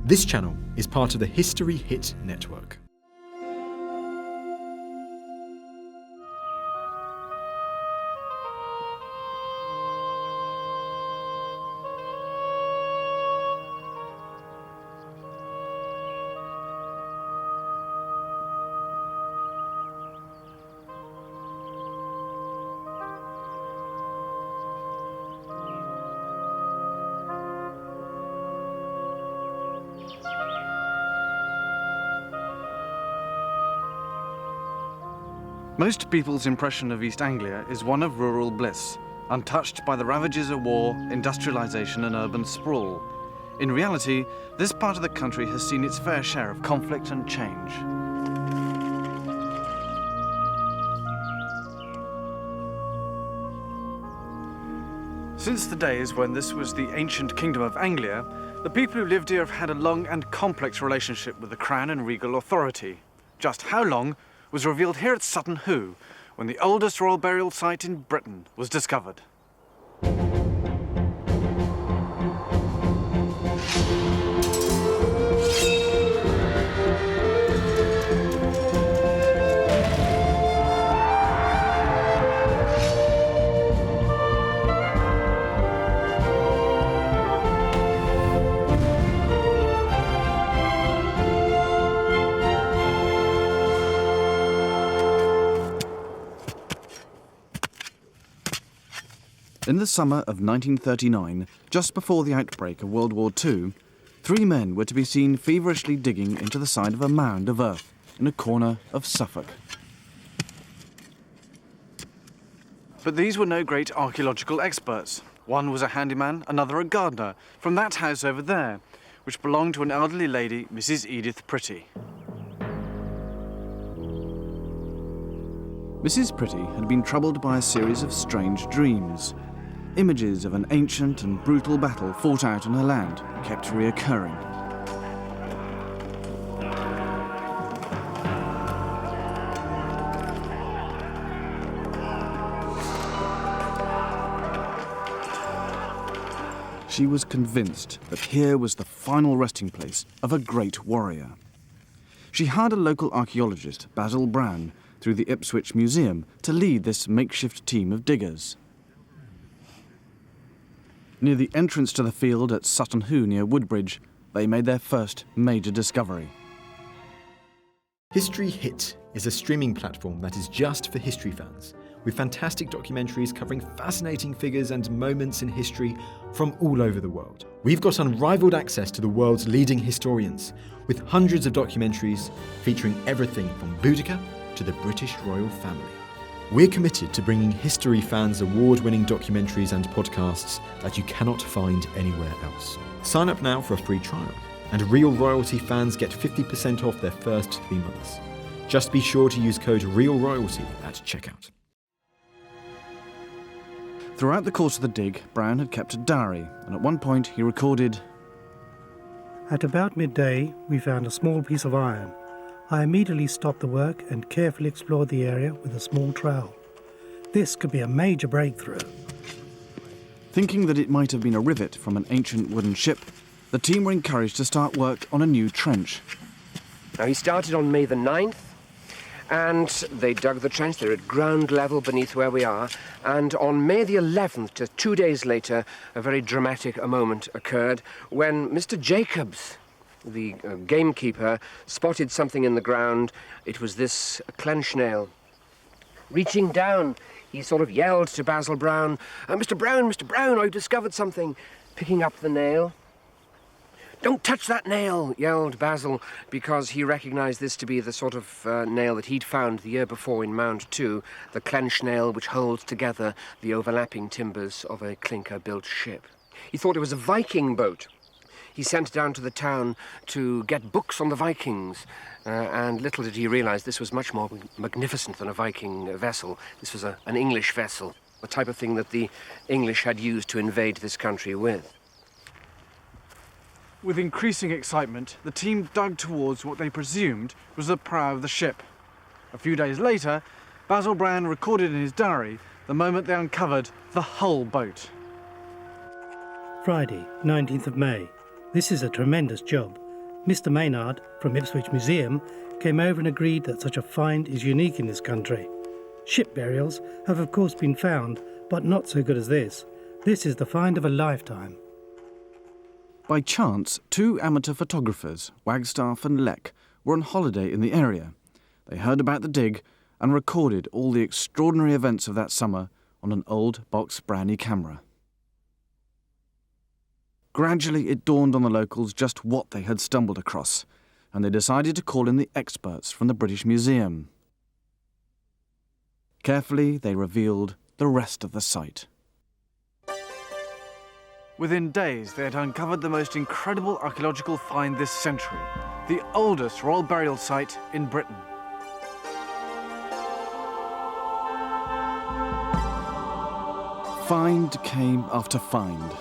This channel is part of the History Hit network. Most people's impression of East Anglia is one of rural bliss, untouched by the ravages of war, industrialisation and urban sprawl. In reality, this part of the country has seen its fair share of conflict and change. Since the days when this was the ancient kingdom of Anglia, the people who lived here have had a long and complex relationship with the crown and regal authority. Just how long was revealed here at Sutton Hoo, when the oldest royal burial site in Britain was discovered. In the summer of 1939, just before the outbreak of World War II, 3 men were to be seen feverishly digging into the side of a mound of earth in a corner of Suffolk. But these were no great archaeological experts. One was a handyman, another a gardener, from that house over there, which belonged to an elderly lady, Mrs. Edith Pretty. Mrs. Pretty had been troubled by a series of strange dreams. Images of an ancient and brutal battle fought out on her land kept reoccurring. She was convinced that here was the final resting place of a great warrior. She hired a local archaeologist, Basil Brown, through the Ipswich Museum to lead this makeshift team of diggers. Near the entrance to the field at Sutton Hoo near Woodbridge, they made their first major discovery. History Hit is a streaming platform that is just for history fans, with fantastic documentaries covering fascinating figures and moments in history from all over the world. We've got unrivaled access to the world's leading historians, with hundreds of documentaries featuring everything from Boudica to the British royal family. We're committed to bringing history fans award-winning documentaries and podcasts that you cannot find anywhere else. Sign up now for a free trial, and Real Royalty fans get 50% off their first 3 months. Just be sure to use code REALROYALTY at checkout. Throughout the course of the dig, Brown had kept a diary, and at one point he recorded, "At about midday, we found a small piece of iron. I immediately stopped the work and carefully explored the area with a small trowel. This could be a major breakthrough." Thinking that it might have been a rivet from an ancient wooden ship, the team were encouraged to start work on a new trench. Now, he started on May the 9th, and they dug the trench. They're at ground level beneath where we are. And on May the 11th, just 2 days later, a very dramatic moment occurred when Mr. Jacobs, the gamekeeper, spotted something in the ground. It was this clench nail. Reaching down, he sort of yelled to Basil Brown, Mr. Brown, I've discovered something." Picking up the nail. "Don't touch that nail," yelled Basil, because he recognised this to be the sort of nail that he'd found the year before in Mound 2, the clench nail which holds together the overlapping timbers of a clinker-built ship. He thought it was a Viking boat. He sent down to the town to get books on the Vikings, and little did he realise this was much more magnificent than a Viking vessel. This was an English vessel, the type of thing that the English had used to invade this country with. With increasing excitement, the team dug towards what they presumed was the prow of the ship. A few days later, Basil Brown recorded in his diary the moment they uncovered the whole boat. Friday, 19th of May. This is a tremendous job. Mr. Maynard from Ipswich Museum came over and agreed that such a find is unique in this country. Ship burials have of course been found, but not so good as this. This is the find of a lifetime. By chance, two amateur photographers, Wagstaff and Leck, were on holiday in the area. They heard about the dig and recorded all the extraordinary events of that summer on an old box Brownie camera. Gradually it dawned on the locals just what they had stumbled across, and they decided to call in the experts from the British Museum. Carefully they revealed the rest of the site. Within days, they had uncovered the most incredible archaeological find this century, the oldest royal burial site in Britain. Find came after find.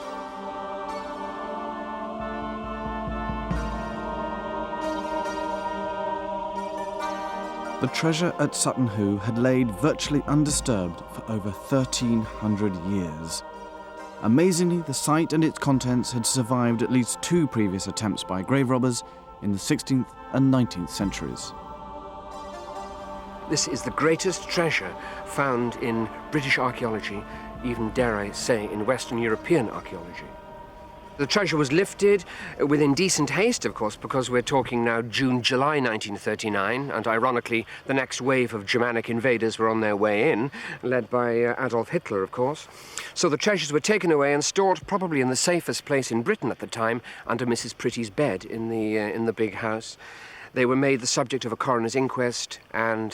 The treasure at Sutton Hoo had laid virtually undisturbed for over 1,300 years. Amazingly, the site and its contents had survived at least two previous attempts by grave robbers in the 16th and 19th centuries. This is the greatest treasure found in British archaeology, even dare I say in Western European archaeology. The treasure was lifted with indecent haste, of course, because we're talking now June, July 1939, and ironically, the next wave of Germanic invaders were on their way in, led by Adolf Hitler, of course. So the treasures were taken away and stored probably in the safest place in Britain at the time, under Mrs. Pretty's bed in the big house. They were made the subject of a coroner's inquest, and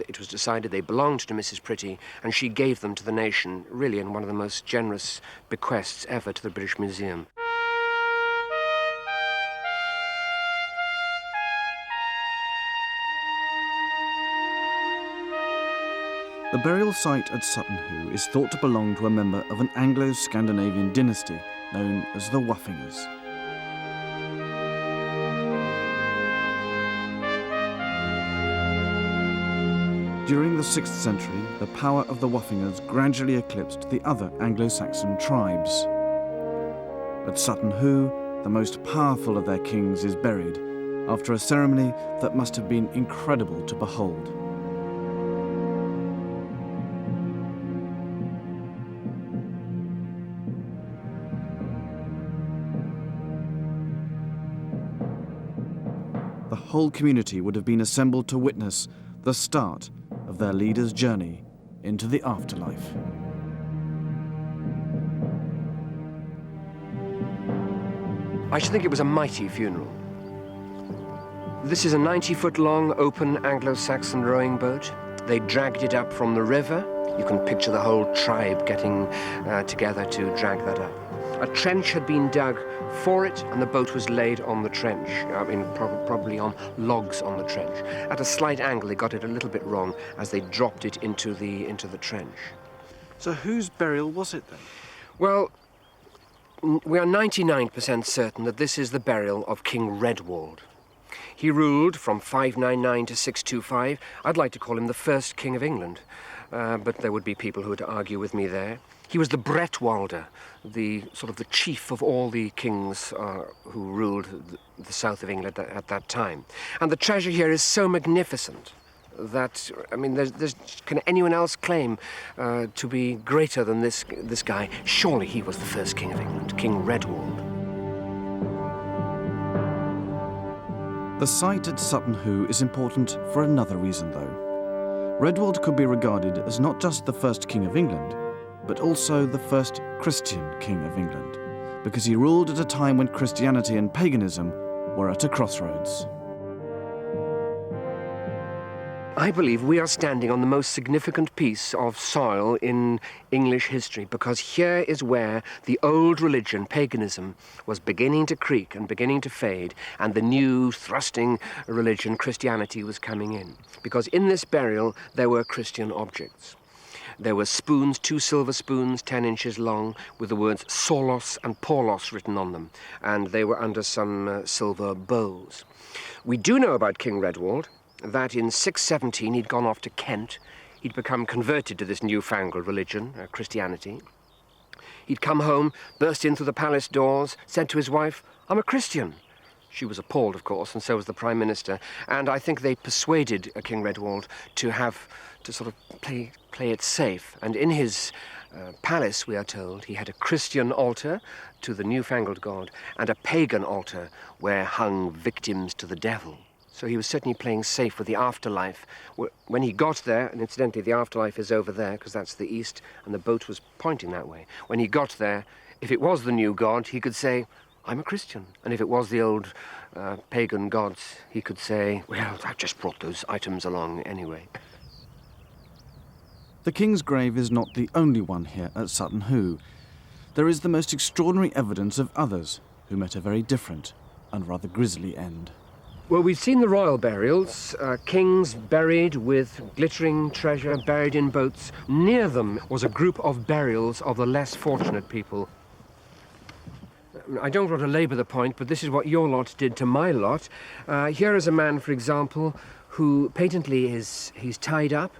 it was decided they belonged to Mrs. Pretty, and she gave them to the nation, really in one of the most generous bequests ever to the British Museum. The burial site at Sutton Hoo is thought to belong to a member of an Anglo-Scandinavian dynasty known as the Woffingers. During the 6th century, the power of the Woffingers gradually eclipsed the other Anglo-Saxon tribes. At Sutton Hoo, the most powerful of their kings is buried, after a ceremony that must have been incredible to behold. The whole community would have been assembled to witness the start of their leader's journey into the afterlife. I should think it was a mighty funeral. This is a 90-foot-long, open Anglo-Saxon rowing boat. They dragged it up from the river. You can picture the whole tribe getting together to drag that up. A trench had been dug for it, and the boat was laid on the trench, probably on logs on the trench. At a slight angle, they got it a little bit wrong as they dropped it into the trench. So whose burial was it then? Well, we are 99% certain that this is the burial of King Redwald. He ruled from 599 to 625. I'd like to call him the first king of England, but there would be people who would argue with me there. He was the Bretwalder, the chief of all the kings who ruled the south of England at that time. And the treasure here is so magnificent that, can anyone else claim to be greater than this guy? Surely he was the first king of England, King Redwald. The site at Sutton Hoo is important for another reason, though. Redwald could be regarded as not just the first king of England, but also the first Christian king of England, because he ruled at a time when Christianity and paganism were at a crossroads. I believe we are standing on the most significant piece of soil in English history, because here is where the old religion, paganism, was beginning to creak and beginning to fade, and the new thrusting religion, Christianity, was coming in. Because in this burial, there were Christian objects. There were spoons, 2 silver spoons, 10 inches long, with the words Solos and Paulos written on them, and they were under some silver bowls. We do know about King Redwald that in 617 he'd gone off to Kent. He'd become converted to this newfangled religion, Christianity. He'd come home, burst in through the palace doors, said to his wife, "I'm a Christian." She was appalled, of course, and so was the Prime Minister. And I think they persuaded King Redwald to sort of play it safe. And in his palace, we are told, he had a Christian altar to the newfangled god and a pagan altar where hung victims to the devil. So he was certainly playing safe with the afterlife. When he got there, and incidentally the afterlife is over there because that's the east and the boat was pointing that way. When he got there, if it was the new god, he could say, I'm a Christian. And if it was the old pagan gods, he could say, well, I've just brought those items along anyway. The King's grave is not the only one here at Sutton Hoo. There is the most extraordinary evidence of others who met a very different and rather grisly end. Well, we've seen the royal burials, kings buried with glittering treasure, buried in boats. Near them was a group of burials of the less fortunate people. I don't want to labour the point, but this is what your lot did to my lot. Here is a man, for example, who patently he's tied up,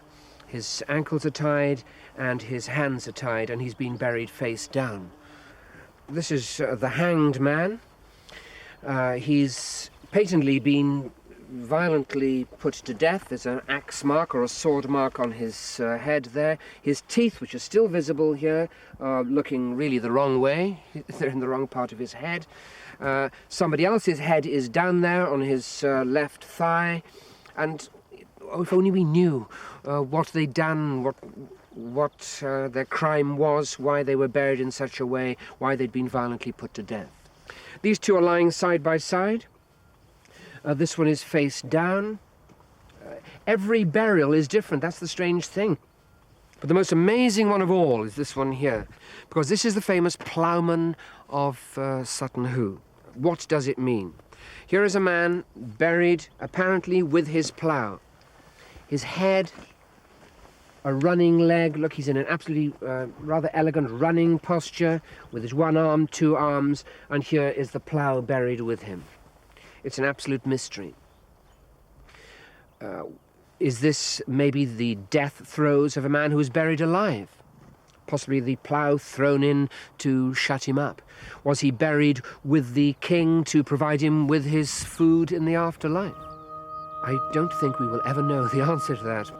his ankles are tied, and his hands are tied, and he's been buried face down. This is the hanged man. He's patently been violently put to death. There's an axe mark or a sword mark on his head there. His teeth, which are still visible here, are looking really the wrong way. They're in the wrong part of his head. Somebody else's head is down there on his left thigh. And if only we knew what they'd done, what their crime was, why they were buried in such a way, why they'd been violently put to death. These two are lying side by side. This one is face down. Every burial is different. That's the strange thing. But the most amazing one of all is this one here, because this is the famous ploughman of Sutton Hoo. What does it mean? Here is a man buried apparently with his plough. His head, a running leg. Look, he's in an absolutely rather elegant running posture with his one arm, two arms, and here is the plough buried with him. It's an absolute mystery. Is this maybe the death throes of a man who is buried alive? Possibly the plough thrown in to shut him up? Was he buried with the king to provide him with his food in the afterlife? I don't think we will ever know the answer to that.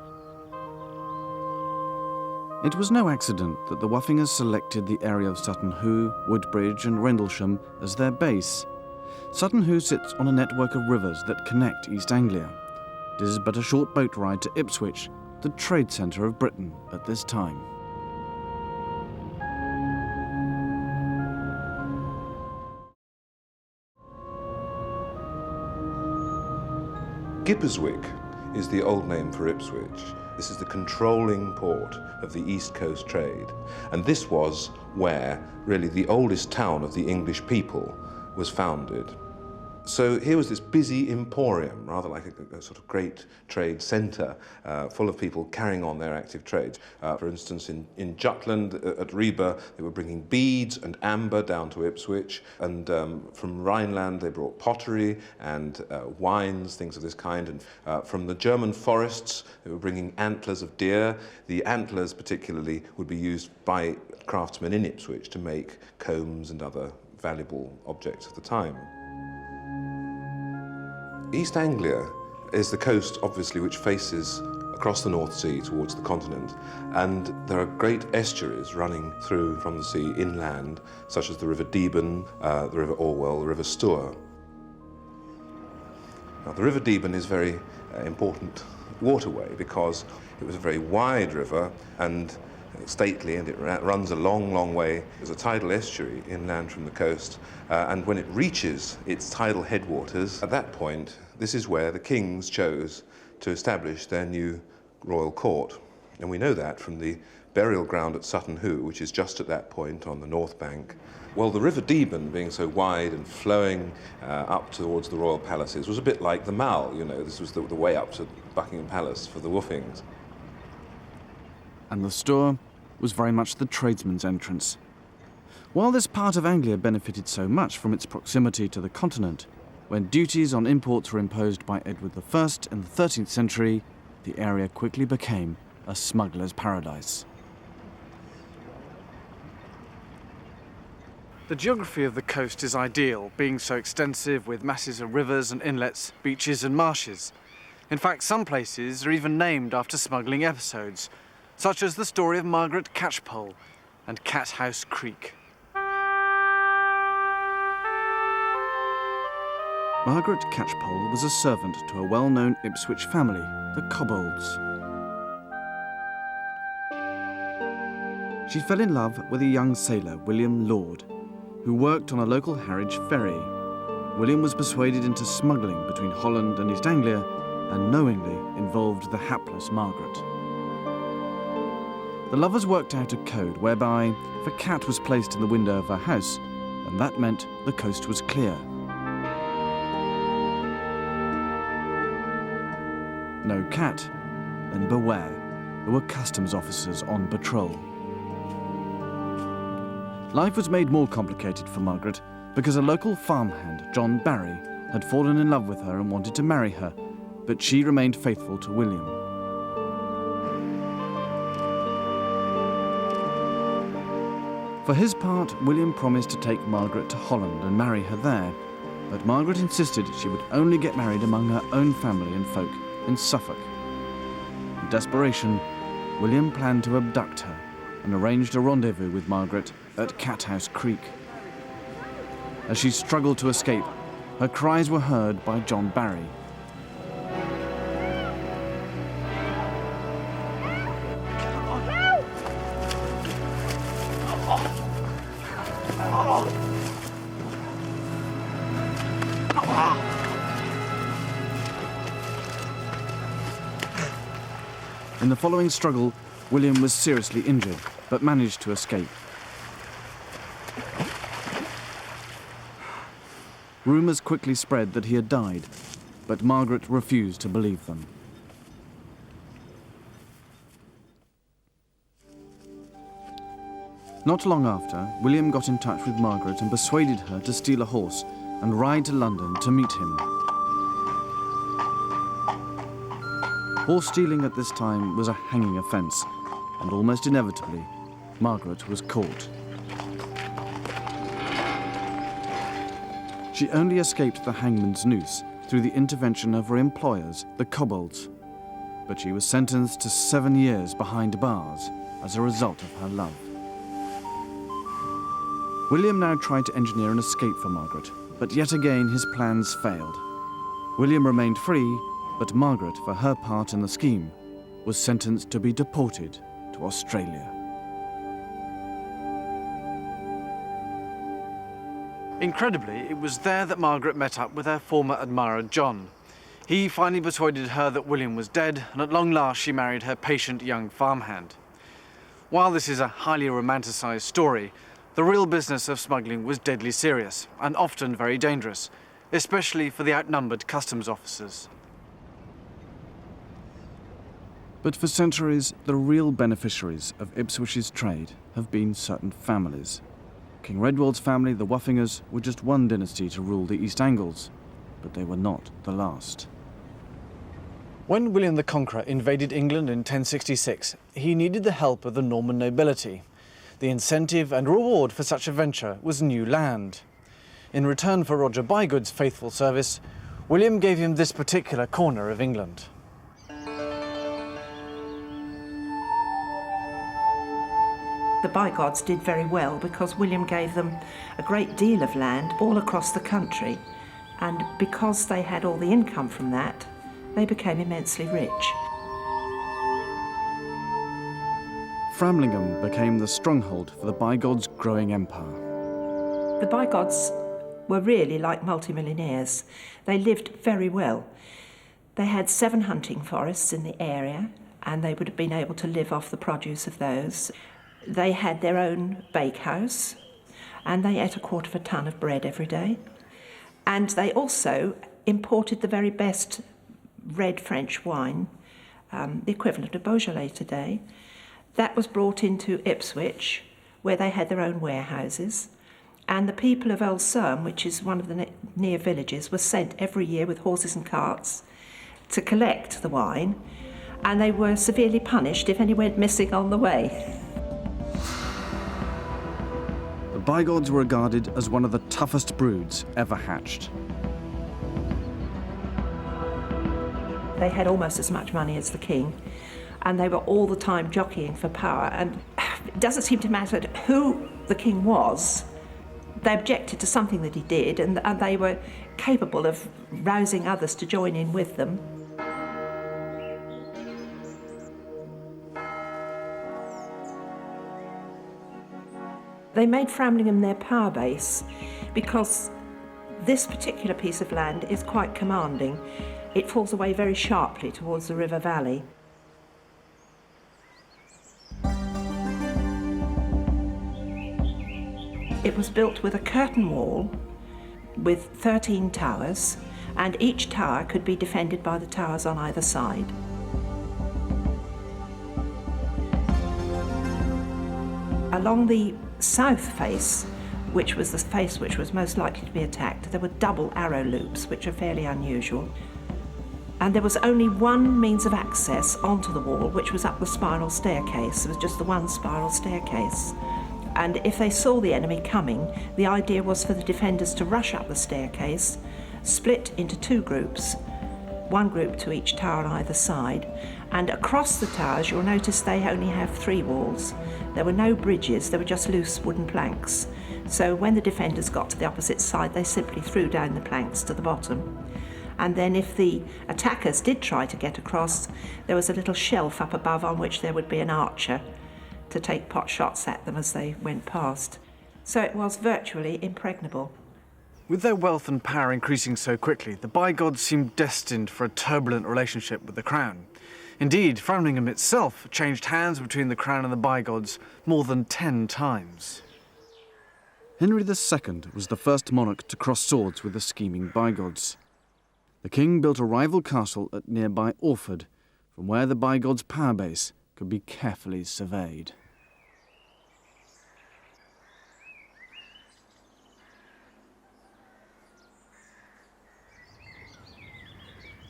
It was no accident that the Woffingers selected the area of Sutton Hoo, Woodbridge and Rendlesham as their base. Sutton Hoo sits on a network of rivers that connect East Anglia. It is but a short boat ride to Ipswich, the trade centre of Britain at this time. Gipperswick is the old name for Ipswich. This is the controlling port of the East Coast trade. And this was where, really, the oldest town of the English people was founded. So here was this busy emporium, rather like a sort of great trade centre, full of people carrying on their active trades. For instance, in Jutland at Reba, they were bringing beads and amber down to Ipswich, and from Rhineland they brought pottery and wines, things of this kind, and from the German forests they were bringing antlers of deer. The antlers particularly would be used by craftsmen in Ipswich to make combs and other valuable objects of the time. East Anglia is the coast, obviously, which faces across the North Sea towards the continent, and there are great estuaries running through from the sea inland, such as the River Deben, the River Orwell, the River Stour. Now, the River Deben is a very important waterway because it was a very wide river and stately, and it runs a long, long way. There's a tidal estuary inland from the coast, and when it reaches its tidal headwaters, at that point, this is where the kings chose to establish their new royal court. And we know that from the burial ground at Sutton Hoo, which is just at that point on the north bank. Well, the River Deben, being so wide and flowing up towards the royal palaces, was a bit like the Mall, you know. This was the way up to Buckingham Palace for the Woofings. And the Stour was very much the tradesman's entrance. While this part of Anglia benefited so much from its proximity to the continent, when duties on imports were imposed by Edward I in the 13th century, the area quickly became a smuggler's paradise. The geography of the coast is ideal, being so extensive with masses of rivers and inlets, beaches and marshes. In fact, some places are even named after smuggling episodes, such as the story of Margaret Catchpole and Cathouse Creek. Margaret Catchpole was a servant to a well-known Ipswich family, the Cobbolds. She fell in love with a young sailor, William Lord, who worked on a local Harwich ferry. William was persuaded into smuggling between Holland and East Anglia and knowingly involved the hapless Margaret. The lovers worked out a code whereby if a cat was placed in the window of her house, then that meant the coast was clear. No cat, then beware, there were customs officers on patrol. Life was made more complicated for Margaret because a local farmhand, John Barry, had fallen in love with her and wanted to marry her, but she remained faithful to William. For his part, William promised to take Margaret to Holland and marry her there, but Margaret insisted she would only get married among her own family and folk in Suffolk. In desperation, William planned to abduct her and arranged a rendezvous with Margaret at Cathouse Creek. As she struggled to escape, her cries were heard by John Barry. In the following struggle, William was seriously injured, but managed to escape. Rumours quickly spread that he had died, but Margaret refused to believe them. Not long after, William got in touch with Margaret and persuaded her to steal a horse and ride to London to meet him. Horse stealing at this time was a hanging offence, and almost inevitably, Margaret was caught. She only escaped the hangman's noose through the intervention of her employers, the Cobbolds, but she was sentenced to 7 years behind bars as a result of her love. William now tried to engineer an escape for Margaret, but yet again his plans failed. William remained free, but Margaret, for her part in the scheme, was sentenced to be deported to Australia. Incredibly, it was there that Margaret met up with her former admirer, John. He finally persuaded her that William was dead, and at long last she married her patient young farmhand. While this is a highly romanticised story, the real business of smuggling was deadly serious and often very dangerous, especially for the outnumbered customs officers. But for centuries, the real beneficiaries of Ipswich's trade have been certain families. King Redwald's family, the Woffingers, were just one dynasty to rule the East Angles, but they were not the last. When William the Conqueror invaded England in 1066, he needed the help of the Norman nobility. The incentive and reward for such a venture was new land. In return for Roger Bygood's faithful service, William gave him this particular corner of England. The Bygods did very well because William gave them a great deal of land all across the country, and because they had all the income from that, they became immensely rich. Framlingham became the stronghold for the Bygods' growing empire. The Bygods were really like multimillionaires. They lived very well. They had 7 hunting forests in the area, and they would have been able to live off the produce of those. They had their own bakehouse, and they ate 1/4 ton of bread every day. And they also imported the very best red French wine, the equivalent of Beaujolais today. That was brought into Ipswich, where they had their own warehouses. And the people of Old Surm, which is one of the near villages, were sent every year with horses and carts to collect the wine, and they were severely punished if any went missing on the way. The Bigods were regarded as one of the toughest broods ever hatched. They had almost as much money as the king, and they were all the time jockeying for power. And it doesn't seem to matter who the king was. They objected to something that he did, and they were capable of rousing others to join in with them. They made Framlingham their power base because this particular piece of land is quite commanding. It falls away very sharply towards the river valley. It was built with a curtain wall with 13 towers, and each tower could be defended by the towers on either side. Along the south face, which was the face which was most likely to be attacked, there were double arrow loops, which are fairly unusual. And there was only one means of access onto the wall, which was up the spiral staircase. There was just the one spiral staircase. And if they saw the enemy coming, the idea was for the defenders to rush up the staircase, split into two groups, one group to each tower on either side, and across the towers you'll notice they only have three walls. There were no bridges, there were just loose wooden planks. So when the defenders got to the opposite side, they simply threw down the planks to the bottom. And then if the attackers did try to get across, there was a little shelf up above on which there would be an archer to take pot shots at them as they went past. So it was virtually impregnable. With their wealth and power increasing so quickly, the Bigods seemed destined for a turbulent relationship with the crown. Indeed, Framlingham itself changed hands between the crown and the Bigods more than 10 times. Henry II was the first monarch to cross swords with the scheming Bigods. The king built a rival castle at nearby Orford, from where the Bigods' power base could be carefully surveyed.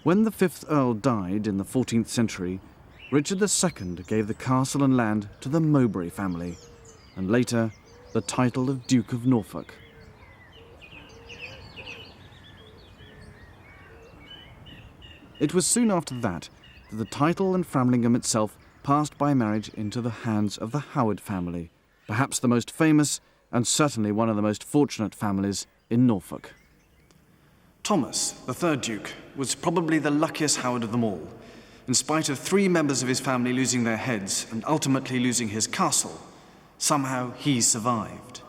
When the 5th Earl died in the 14th century, Richard II gave the castle and land to the Mowbray family, and later the title of Duke of Norfolk. It was soon after that the title and Framlingham itself passed by marriage into the hands of the Howard family, perhaps the most famous and certainly one of the most fortunate families in Norfolk. Thomas, the third Duke, was probably the luckiest Howard of them all. In spite of 3 members of his family losing their heads and ultimately losing his castle, somehow he survived.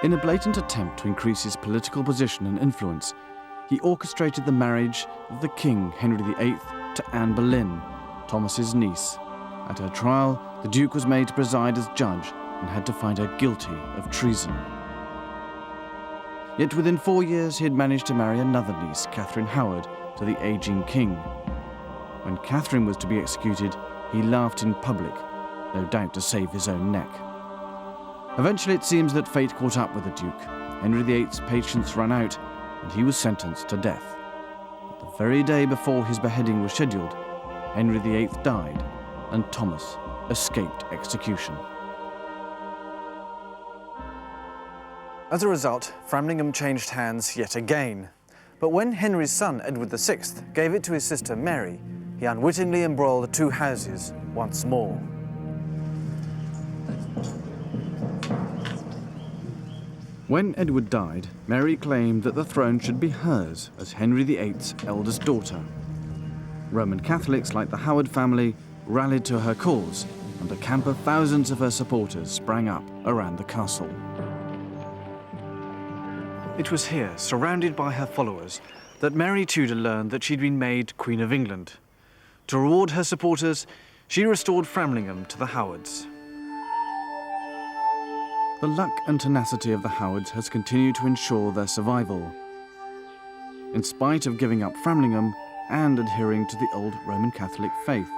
In a blatant attempt to increase his political position and influence, he orchestrated the marriage of the King, Henry VIII, to Anne Boleyn, Thomas's niece. At her trial, the Duke was made to preside as judge and had to find her guilty of treason. Yet within 4 years he had managed to marry another niece, Catherine Howard, to the aging king. When Catherine was to be executed, he laughed in public, no doubt to save his own neck. Eventually it seems that fate caught up with the Duke. Henry VIII's patience ran out and he was sentenced to death. But the very day before his beheading was scheduled, Henry VIII died and Thomas escaped execution. As a result, Framlingham changed hands yet again. But when Henry's son, Edward VI, gave it to his sister Mary, he unwittingly embroiled the 2 houses once more. When Edward died, Mary claimed that the throne should be hers as Henry VIII's eldest daughter. Roman Catholics, like the Howard family, rallied to her cause, and a camp of thousands of her supporters sprang up around the castle. It was here, surrounded by her followers, that Mary Tudor learned that she'd been made Queen of England. To reward her supporters, she restored Framlingham to the Howards. The luck and tenacity of the Howards has continued to ensure their survival. In spite of giving up Framlingham and adhering to the old Roman Catholic faith.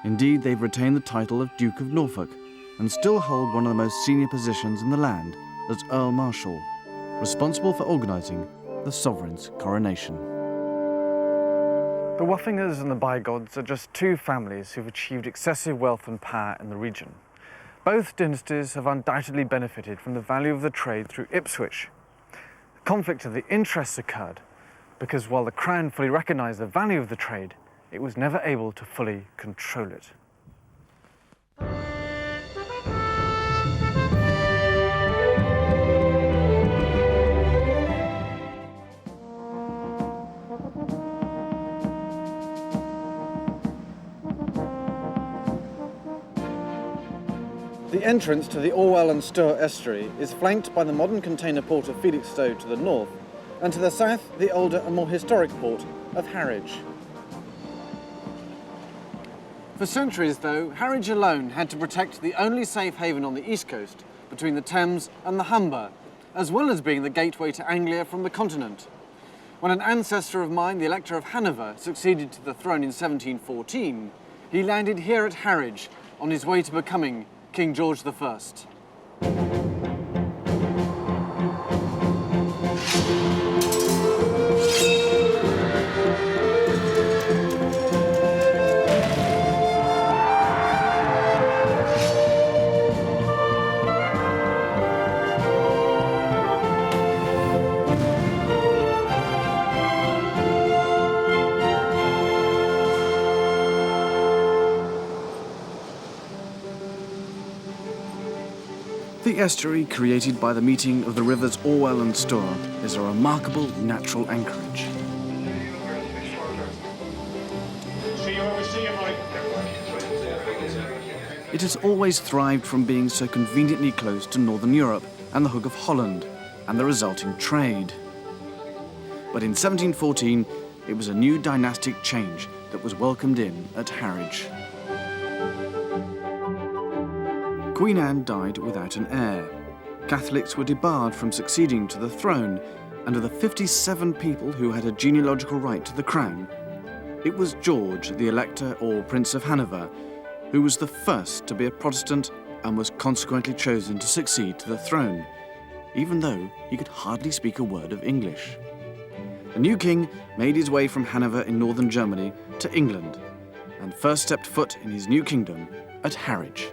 Indeed, they've retained the title of Duke of Norfolk and still hold one of the most senior positions in the land as Earl Marshal, responsible for organising the sovereign's coronation. The Woffingers and the Bigods are just 2 families who've achieved excessive wealth and power in the region. Both dynasties have undoubtedly benefited from the value of the trade through Ipswich. The conflict of the interests occurred because while the Crown fully recognised the value of the trade, it was never able to fully control it. The entrance to the Orwell and Stour estuary is flanked by the modern container port of Felixstowe to the north, and to the south the older and more historic port of Harwich. For centuries, though, Harwich alone had to protect the only safe haven on the east coast between the Thames and the Humber, as well as being the gateway to Anglia from the continent. When an ancestor of mine, the Elector of Hanover, succeeded to the throne in 1714, he landed here at Harwich on his way to becoming King George I. The estuary created by the meeting of the rivers Orwell and Stour is a remarkable natural anchorage. It has always thrived from being so conveniently close to northern Europe and the Hook of Holland and the resulting trade. But in 1714, it was a new dynastic change that was welcomed in at Harwich. Queen Anne died without an heir. Catholics were debarred from succeeding to the throne, and of the 57 people who had a genealogical right to the crown, it was George, the Elector or Prince of Hanover, who was the first to be a Protestant and was consequently chosen to succeed to the throne, even though he could hardly speak a word of English. The new king made his way from Hanover in northern Germany to England, and first stepped foot in his new kingdom at Harwich.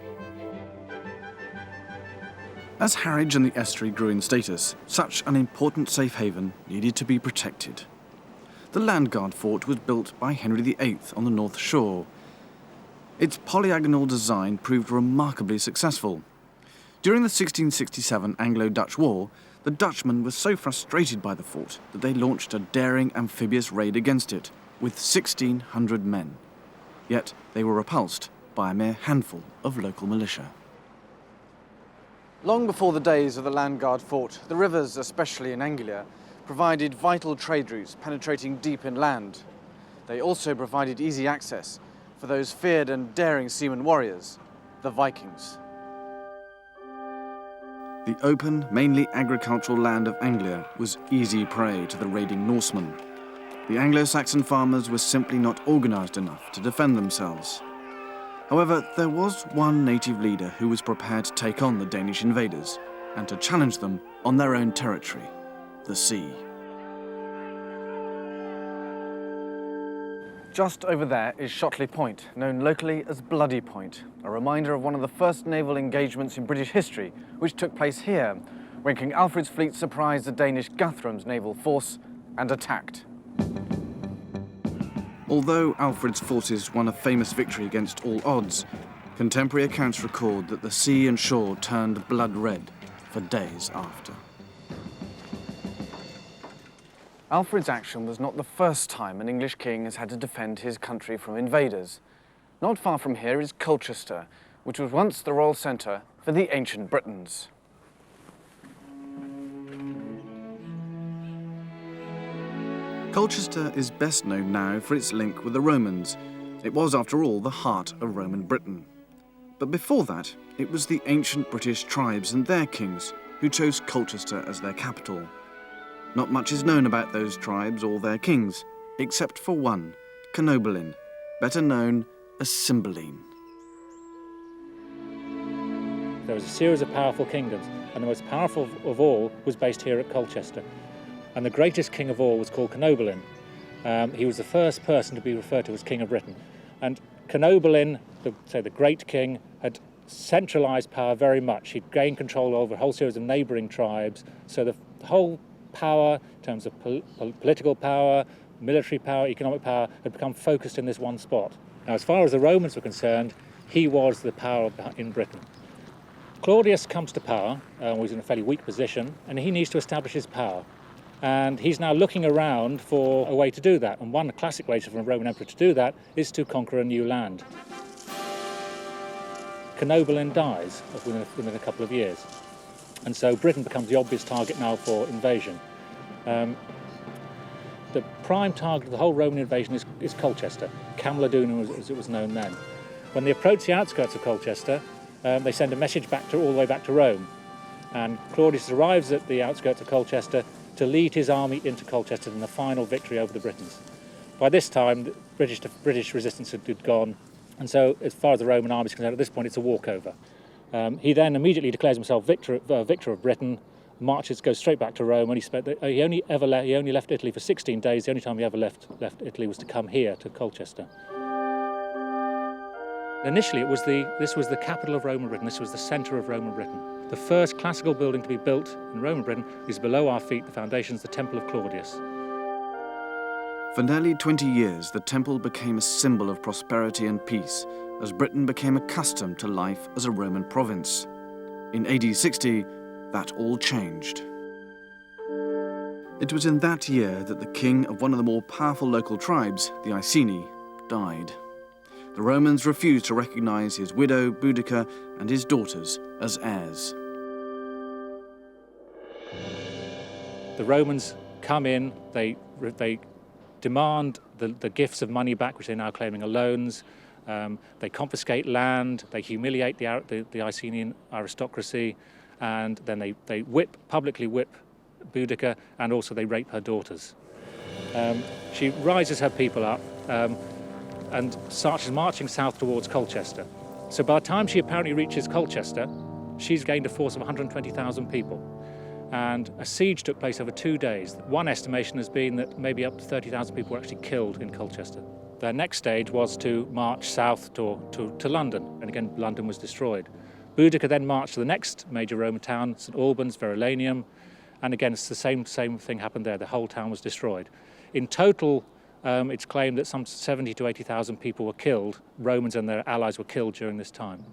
As Harwich and the estuary grew in status, such an important safe haven needed to be protected. The Landguard fort was built by Henry VIII on the north shore. Its polyagonal design proved remarkably successful. During the 1667 Anglo-Dutch War, the Dutchmen were so frustrated by the fort that they launched a daring amphibious raid against it with 1,600 men. Yet they were repulsed by a mere handful of local militia. Long before the days of the Landguard fort, the rivers, especially in Anglia, provided vital trade routes penetrating deep inland. They also provided easy access for those feared and daring seaman warriors, the Vikings. The open, mainly agricultural land of Anglia was easy prey to the raiding Norsemen. The Anglo-Saxon farmers were simply not organised enough to defend themselves. However, there was one native leader who was prepared to take on the Danish invaders and to challenge them on their own territory, the sea. Just over there is Shotley Point, known locally as Bloody Point, a reminder of one of the first naval engagements in British history, which took place here, when King Alfred's fleet surprised the Danish Guthrum's naval force and attacked. Although Alfred's forces won a famous victory against all odds, contemporary accounts record that the sea and shore turned blood red for days after. Alfred's action was not the first time an English king has had to defend his country from invaders. Not far from here is Colchester, which was once the royal centre for the ancient Britons. Colchester is best known now for its link with the Romans. It was, after all, the heart of Roman Britain. But before that, it was the ancient British tribes and their kings who chose Colchester as their capital. Not much is known about those tribes or their kings, except for one, Canobalin, better known as Cymbeline. There was a series of powerful kingdoms, and the most powerful of all was based here at Colchester. And the greatest king of all was called Canobalin. He was the first person to be referred to as King of Britain. And Canobalin, the great king, had centralised power very much. He'd gained control over a whole series of neighbouring tribes, so the whole power, in terms of political power, military power, economic power, had become focused in this one spot. Now, as far as the Romans were concerned, he was the power in Britain. Claudius comes to power, he's in a fairly weak position, and he needs to establish his power. And he's now looking around for a way to do that. And one classic way for a Roman emperor to do that is to conquer a new land. Canobalin dies within a couple of years. And so Britain becomes the obvious target now for invasion. The prime target of the whole Roman invasion is Colchester, Camladunum as it was known then. When they approach the outskirts of Colchester, they send a message all the way back to Rome. And Claudius arrives at the outskirts of Colchester to lead his army into Colchester in the final victory over the Britons. By this time, the British resistance had gone, and so as far as the Roman army is concerned, at this point it's a walkover. He then immediately declares himself victor of Britain, goes straight back to Rome, and he only left Italy for 16 days. The only time he ever left Italy was to come here to Colchester. Initially, this was the capital of Roman Britain. This was the centre of Roman Britain. The first classical building to be built in Roman Britain is below our feet, the foundations, the Temple of Claudius. For nearly 20 years, the temple became a symbol of prosperity and peace, as Britain became accustomed to life as a Roman province. In AD 60, that all changed. It was in that year that the king of one of the more powerful local tribes, the Iceni, died. The Romans refused to recognize his widow, Boudicca, and his daughters as heirs. The Romans come in, they demand the gifts of money back, which they're now claiming are loans. They confiscate land, they humiliate the Icenian aristocracy, and then they publicly whip Boudicca, and also they rape her daughters. She rises her people up and starts marching south towards Colchester. So by the time she apparently reaches Colchester, she's gained a force of 120,000 people. And a siege took place over 2 days. One estimation has been that maybe up to 30,000 people were actually killed in Colchester. Their next stage was to march south to London, and again London was destroyed. Boudicca then marched to the next major Roman town, St Albans, Verulamium, and again it's the same thing happened there. The whole town was destroyed. In total, it's claimed that some 70 to 80,000 people were killed. Romans and their allies were killed during this time.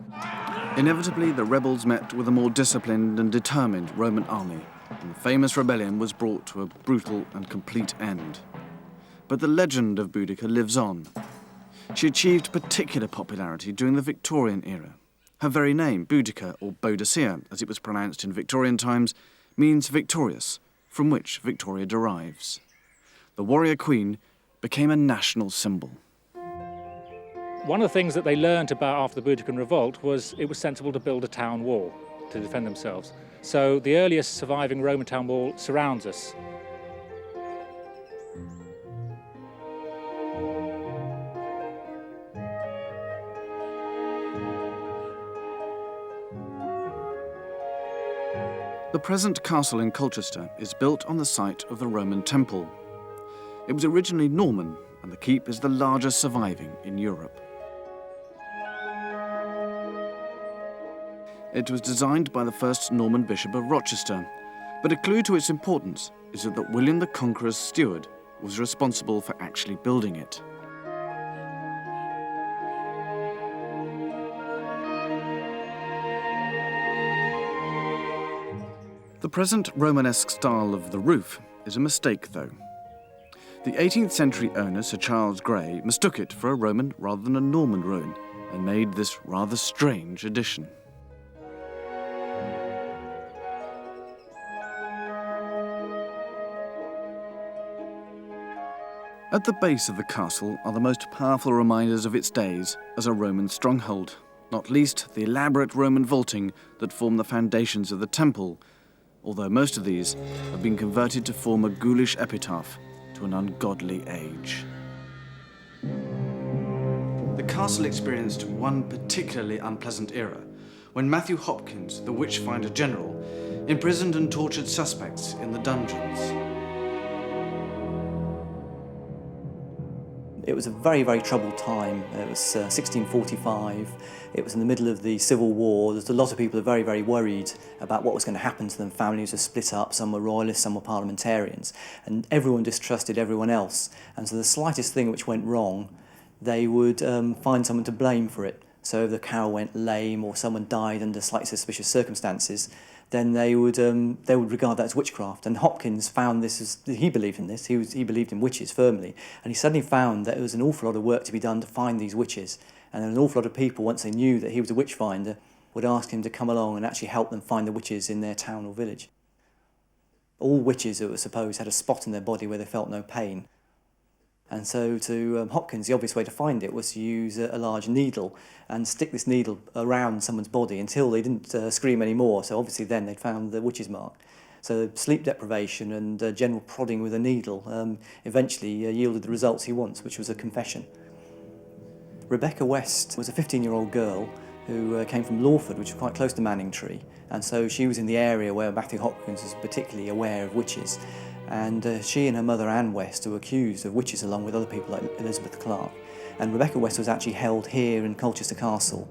Inevitably, the rebels met with a more disciplined and determined Roman army, and the famous rebellion was brought to a brutal and complete end. But the legend of Boudicca lives on. She achieved particular popularity during the Victorian era. Her very name, Boudicca, or Boadicea, as it was pronounced in Victorian times, means victorious, from which Victoria derives. The warrior queen became a national symbol. One of the things that they learned about after the Boudiccan revolt was it was sensible to build a town wall to defend themselves. So the earliest surviving Roman town wall surrounds us. The present castle in Colchester is built on the site of the Roman temple. It was originally Norman, and the keep is the largest surviving in Europe. It was designed by the first Norman Bishop of Rochester, but a clue to its importance is that William the Conqueror's steward was responsible for actually building it. The present Romanesque style of the roof is a mistake, though. The 18th century owner, Sir Charles Grey, mistook it for a Roman rather than a Norman ruin and made this rather strange addition. At the base of the castle are the most powerful reminders of its days as a Roman stronghold, not least the elaborate Roman vaulting that form the foundations of the temple, although most of these have been converted to form a ghoulish epitaph to an ungodly age. The castle experienced one particularly unpleasant era, when Matthew Hopkins, the witch-finder general, imprisoned and tortured suspects in the dungeons. It was a very, very troubled time. It was 1645. It was in the middle of the Civil War. There's a lot of people who were very, very worried about what was going to happen to them. Families were split up. Some were royalists, some were parliamentarians. And everyone distrusted everyone else. And so the slightest thing which went wrong, they would find someone to blame for it. So if the cow went lame or someone died under slightly suspicious circumstances, then they would regard that as witchcraft. And Hopkins found this he believed in this. He believed in witches firmly, and he suddenly found that there was an awful lot of work to be done to find these witches. And there was an awful lot of people, once they knew that he was a witch finder, would ask him to come along and actually help them find the witches in their town or village. All witches, it was supposed, had a spot in their body where they felt no pain. And so to Hopkins, the obvious way to find it was to use a large needle and stick this needle around someone's body until they didn't scream anymore. So obviously then they'd found the witch's mark. So sleep deprivation and general prodding with a needle eventually yielded the results he wants, which was a confession. Rebecca West was a 15-year-old girl who came from Lawford, which is quite close to Manningtree. And so she was in the area where Matthew Hopkins was particularly aware of witches. And she and her mother, Anne West, were accused of witches along with other people like Elizabeth Clark. And Rebecca West was actually held here in Colchester Castle.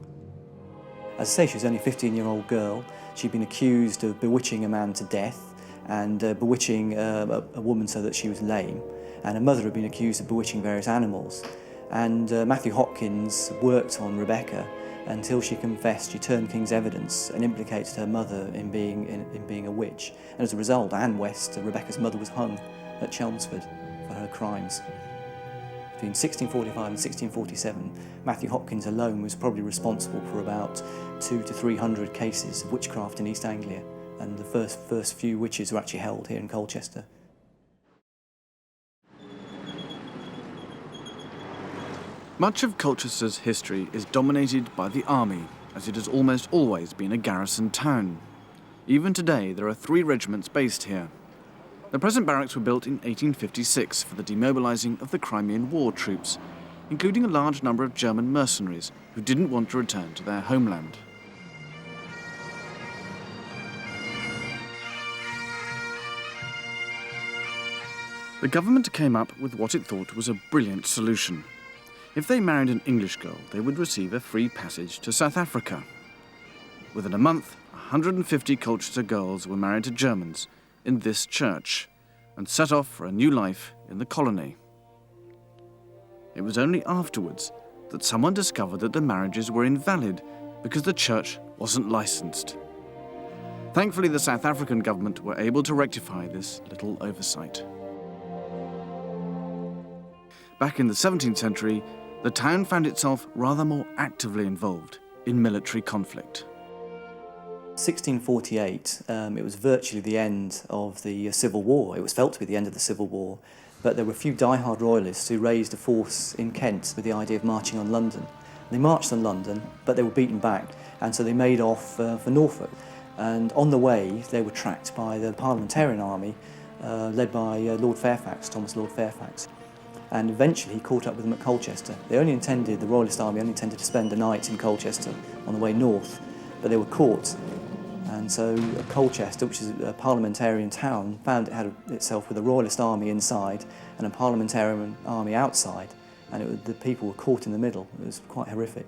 As I say, she was only a 15-year-old girl. She'd been accused of bewitching a man to death and bewitching a woman so that she was lame. And her mother had been accused of bewitching various animals. And Matthew Hopkins worked on Rebecca until she confessed. She turned King's evidence and implicated her mother in being a witch. And as a result, Anne West, Rebecca's mother, was hung at Chelmsford for her crimes. Between 1645 and 1647, Matthew Hopkins alone was probably responsible for about 200 to 300 cases of witchcraft in East Anglia, and the first few witches were actually held here in Colchester. Much of Colchester's history is dominated by the army, as it has almost always been a garrison town. Even today, there are 3 regiments based here. The present barracks were built in 1856 for the demobilising of the Crimean War troops, including a large number of German mercenaries who didn't want to return to their homeland. The government came up with what it thought was a brilliant solution. If they married an English girl, they would receive a free passage to South Africa. Within a month, 150 Colchester girls were married to Germans in this church and set off for a new life in the colony. It was only afterwards that someone discovered that the marriages were invalid because the church wasn't licensed. Thankfully, the South African government were able to rectify this little oversight. Back in the 17th century, the town found itself rather more actively involved in military conflict. 1648, it was virtually the end of the Civil War. It was felt to be the end of the Civil War, but there were a few die-hard royalists who raised a force in Kent with the idea of marching on London. They marched on London, but they were beaten back, and so they made off for Norfolk. And on the way, they were tracked by the Parliamentarian army, led by Lord Fairfax, Thomas Lord Fairfax. And eventually he caught up with them at Colchester. The Royalist army only intended to spend a night in Colchester on the way north, but they were caught. And so Colchester, which is a parliamentarian town, found it had itself with a Royalist army inside and a parliamentarian army outside, and the people were caught in the middle. It was quite horrific.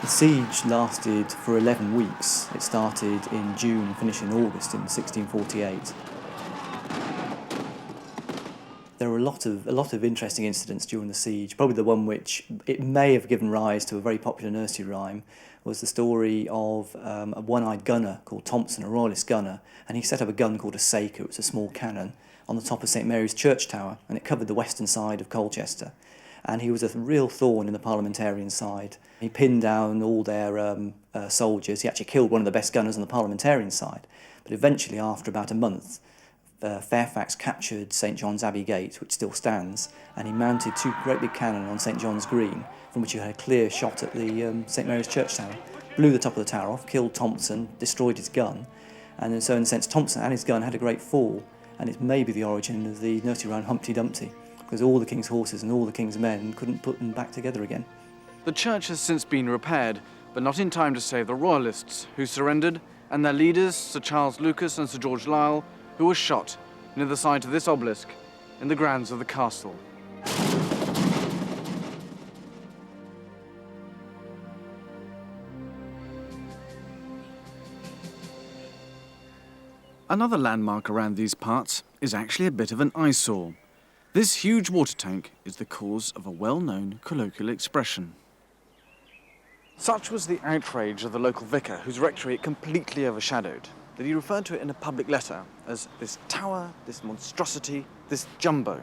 The siege lasted for 11 weeks. It started in June and finished in August in 1648. There were a lot of interesting incidents during the siege. Probably the one which it may have given rise to a very popular nursery rhyme was the story of a one-eyed gunner called Thompson, a Royalist gunner, and he set up a gun called a saker, it was a small cannon, on the top of St Mary's Church Tower, and it covered the western side of Colchester. And he was a real thorn in the parliamentarian side. He pinned down all their soldiers. He actually killed one of the best gunners on the parliamentarian side. But eventually, after about a month, Fairfax captured St John's Abbey Gate, which still stands, and he mounted 2 great big cannon on St John's Green, from which he had a clear shot at the St Mary's Church Tower. Blew the top of the tower off, killed Thompson, destroyed his gun, and so in a sense Thompson and his gun had a great fall, and it's maybe the origin of the nursery rhyme Humpty Dumpty, because all the king's horses and all the king's men couldn't put them back together again. The church has since been repaired, but not in time to save the royalists, who surrendered, and their leaders, Sir Charles Lucas and Sir George Lisle, who were shot near the site of this obelisk in the grounds of the castle. Another landmark around these parts is actually a bit of an eyesore. This huge water tank is the cause of a well-known colloquial expression. Such was the outrage of the local vicar, whose rectory it completely overshadowed, that he referred to it in a public letter as this tower, this monstrosity, this jumbo.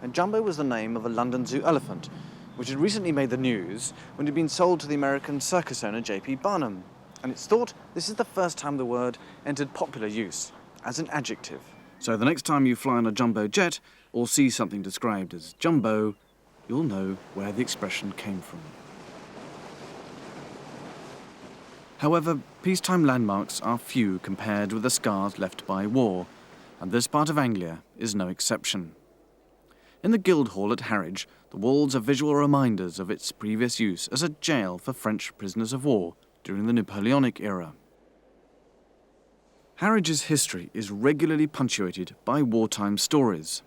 And jumbo was the name of a London Zoo elephant, which had recently made the news when it had been sold to the American circus owner J.P. Barnum. And it's thought this is the first time the word entered popular use as an adjective. So the next time you fly on a jumbo jet or see something described as jumbo, you'll know where the expression came from. However, peacetime landmarks are few compared with the scars left by war, and this part of Anglia is no exception. In the Guildhall at Harwich, the walls are visual reminders of its previous use as a jail for French prisoners of war during the Napoleonic era. Harwich's history is regularly punctuated by wartime stories.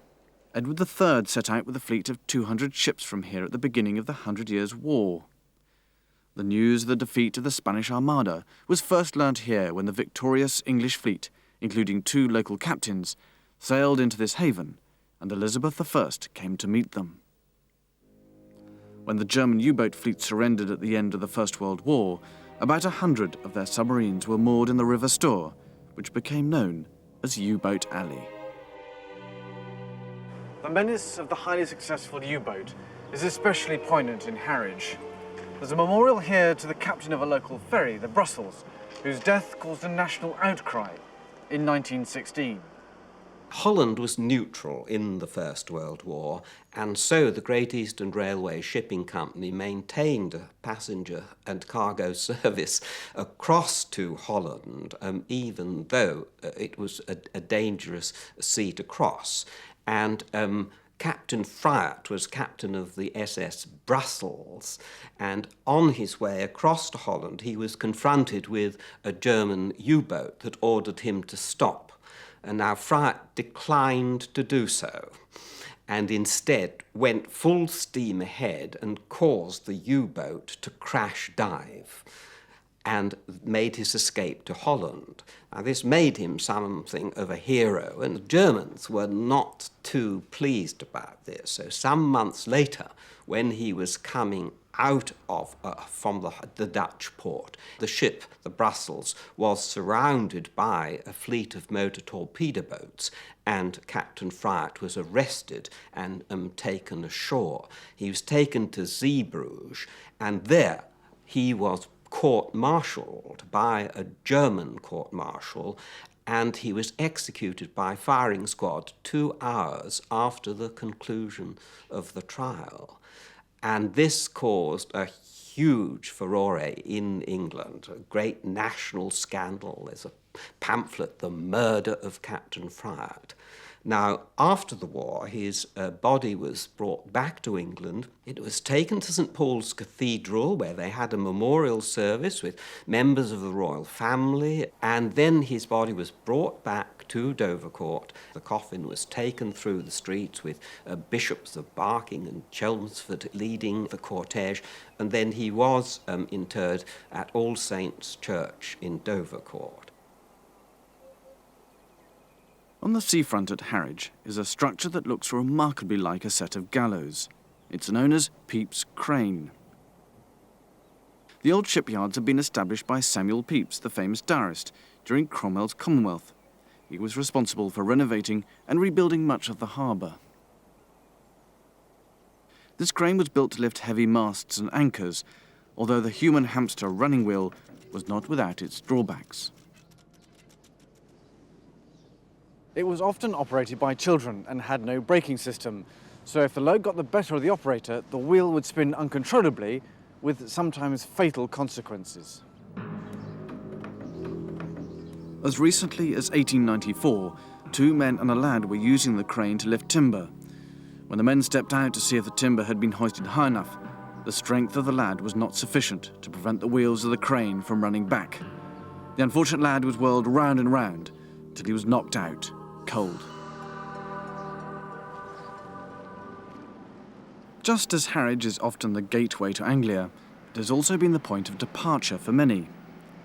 Edward III set out with a fleet of 200 ships from here at the beginning of the 100 Years' War. The news of the defeat of the Spanish Armada was first learnt here when the victorious English fleet, including 2 local captains, sailed into this haven, and Elizabeth I came to meet them. When the German U-boat fleet surrendered at the end of the First World War, about 100 of their submarines were moored in the River Stour, which became known as U-Boat Alley. The menace of the highly successful U-boat is especially poignant in Harwich. There's a memorial here to the captain of a local ferry, the Brussels, whose death caused a national outcry in 1916. Holland was neutral in the First World War, and so the Great Eastern Railway Shipping Company maintained a passenger and cargo service across to Holland, even though it was a dangerous sea to cross. And Captain Fryatt was captain of the SS Brussels, and on his way across to Holland he was confronted with a German U-boat that ordered him to stop. And now Fryatt declined to do so, and instead went full steam ahead and caused the U-boat to crash dive and made his escape to Holland. Now, this made him something of a hero, and the Germans were not too pleased about this. So some months later, when he was coming out of from the Dutch port, the ship, the Brussels, was surrounded by a fleet of motor torpedo boats, and Captain Fryatt was arrested and taken ashore. He was taken to Zeebrugge, and there he was court-martialed by a German court-martial, and he was executed by firing squad 2 hours after the conclusion of the trial. And this caused a huge furore in England, a great national scandal. There's a pamphlet, The Murder of Captain Fryatt. Now, after the war, his body was brought back to England. It was taken to St. Paul's Cathedral, where they had a memorial service with members of the royal family, and then his body was brought back to Dovercourt. The coffin was taken through the streets with bishops of Barking and Chelmsford leading the cortege, and then he was interred at All Saints' Church in Dovercourt. On the seafront at Harwich is a structure that looks remarkably like a set of gallows. It's known as Pepys Crane. The old shipyards had been established by Samuel Pepys, the famous diarist, during Cromwell's Commonwealth. He was responsible for renovating and rebuilding much of the harbour. This crane was built to lift heavy masts and anchors, although the human hamster running wheel was not without its drawbacks. It was often operated by children and had no braking system, so if the load got the better of the operator, the wheel would spin uncontrollably, with sometimes fatal consequences. As recently as 1894, 2 men and a lad were using the crane to lift timber. When the men stepped out to see if the timber had been hoisted high enough, the strength of the lad was not sufficient to prevent the wheels of the crane from running back. The unfortunate lad was whirled round and round till he was knocked out, cold. Just as Harwich is often the gateway to Anglia, it has also been the point of departure for many.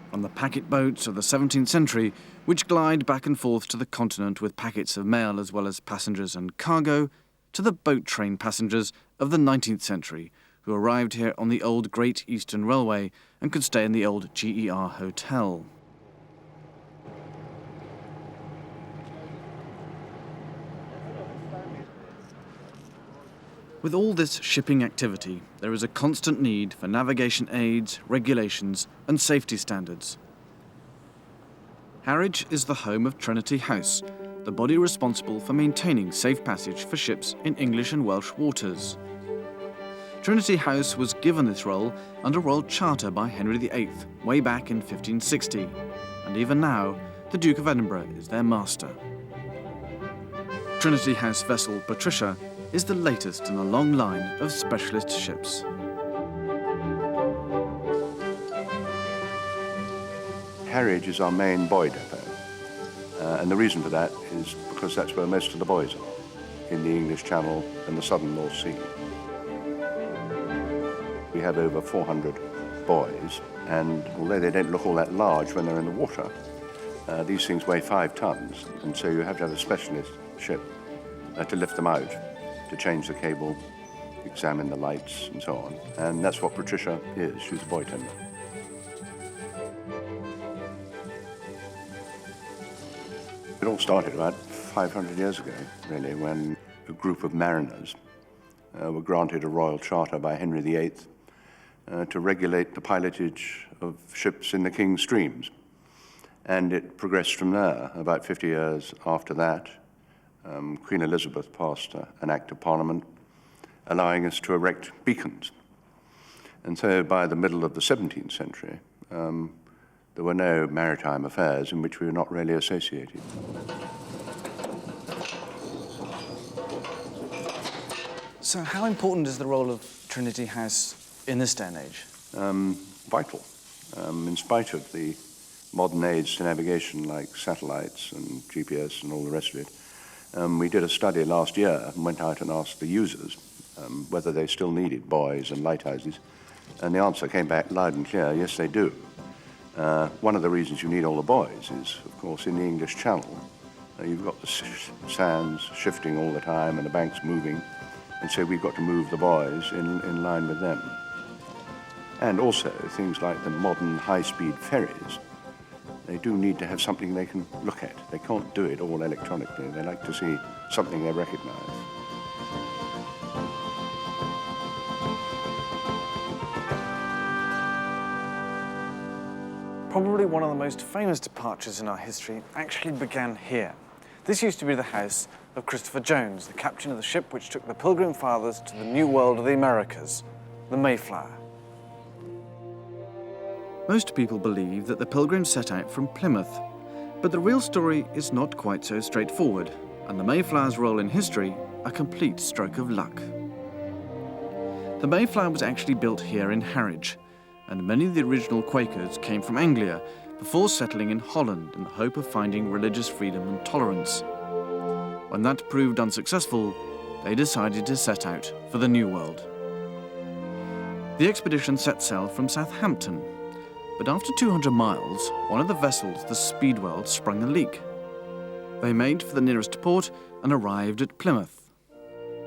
From the packet boats of the 17th century, which glide back and forth to the continent with packets of mail as well as passengers and cargo, to the boat train passengers of the 19th century, who arrived here on the old Great Eastern Railway and could stay in the old GER Hotel. With all this shipping activity, there is a constant need for navigation aids, regulations and safety standards. Harwich is the home of Trinity House, the body responsible for maintaining safe passage for ships in English and Welsh waters. Trinity House was given this role under Royal Charter by Henry VIII way back in 1560, and even now, the Duke of Edinburgh is their master. Trinity House vessel Patricia is the latest in a long line of specialist ships. Harwich is our main buoy depot, and the reason for that is because that's where most of the buoys are, in the English Channel and the southern North Sea. We have over 400 buoys, and although they don't look all that large when they're in the water, these things weigh 5 tons, and so you have to have a specialist ship to lift them out, to change the cable, examine the lights, and so on. And that's what Patricia is. She's a buoy tender. It all started about 500 years ago, really, when a group of mariners were granted a royal charter by Henry VIII to regulate the pilotage of ships in the King's streams. And it progressed from there. About 50 years after that, Queen Elizabeth passed an Act of Parliament allowing us to erect beacons. And so by the middle of the 17th century, there were no maritime affairs in which we were not really associated. So how important is the role of Trinity House in this day and age? Vital. In spite of the modern aids to navigation like satellites and GPS and all the rest of it, we did a study last year and went out and asked the users whether they still needed buoys and lighthouses, and the answer came back loud and clear, yes they do. One of the reasons you need all the buoys is, of course, in the English Channel, you've got the sands shifting all the time and the banks moving, and so we've got to move the buoys in line with them. And also things like the modern high-speed ferries, they do need to have something they can look at. They can't do it all electronically. They like to see something they recognize. Probably one of the most famous departures in our history actually began here. This used to be the house of Christopher Jones, the captain of the ship which took the Pilgrim Fathers to the New World of the Americas, the Mayflower. Most people believe that the Pilgrims set out from Plymouth, but the real story is not quite so straightforward, and the Mayflower's role in history a complete stroke of luck. The Mayflower was actually built here in Harwich, and many of the original Quakers came from Anglia before settling in Holland in the hope of finding religious freedom and tolerance. When that proved unsuccessful, they decided to set out for the New World. The expedition set sail from Southampton, but after 200 miles, one of the vessels, the Speedwell, sprung a leak. They made for the nearest port and arrived at Plymouth.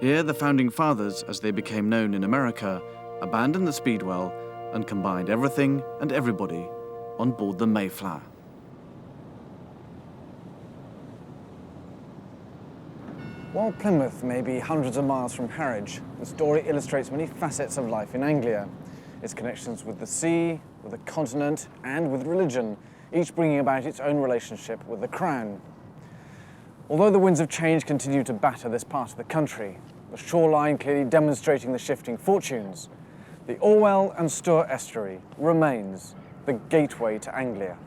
Here, the Founding Fathers, as they became known in America, abandoned the Speedwell and combined everything and everybody on board the Mayflower. While Plymouth may be hundreds of miles from Harwich, the story illustrates many facets of life in Anglia. Its connections with the sea, with the continent, and with religion, each bringing about its own relationship with the Crown. Although the winds of change continue to batter this part of the country, the shoreline clearly demonstrating the shifting fortunes, the Orwell and Stour estuary remains the gateway to Anglia.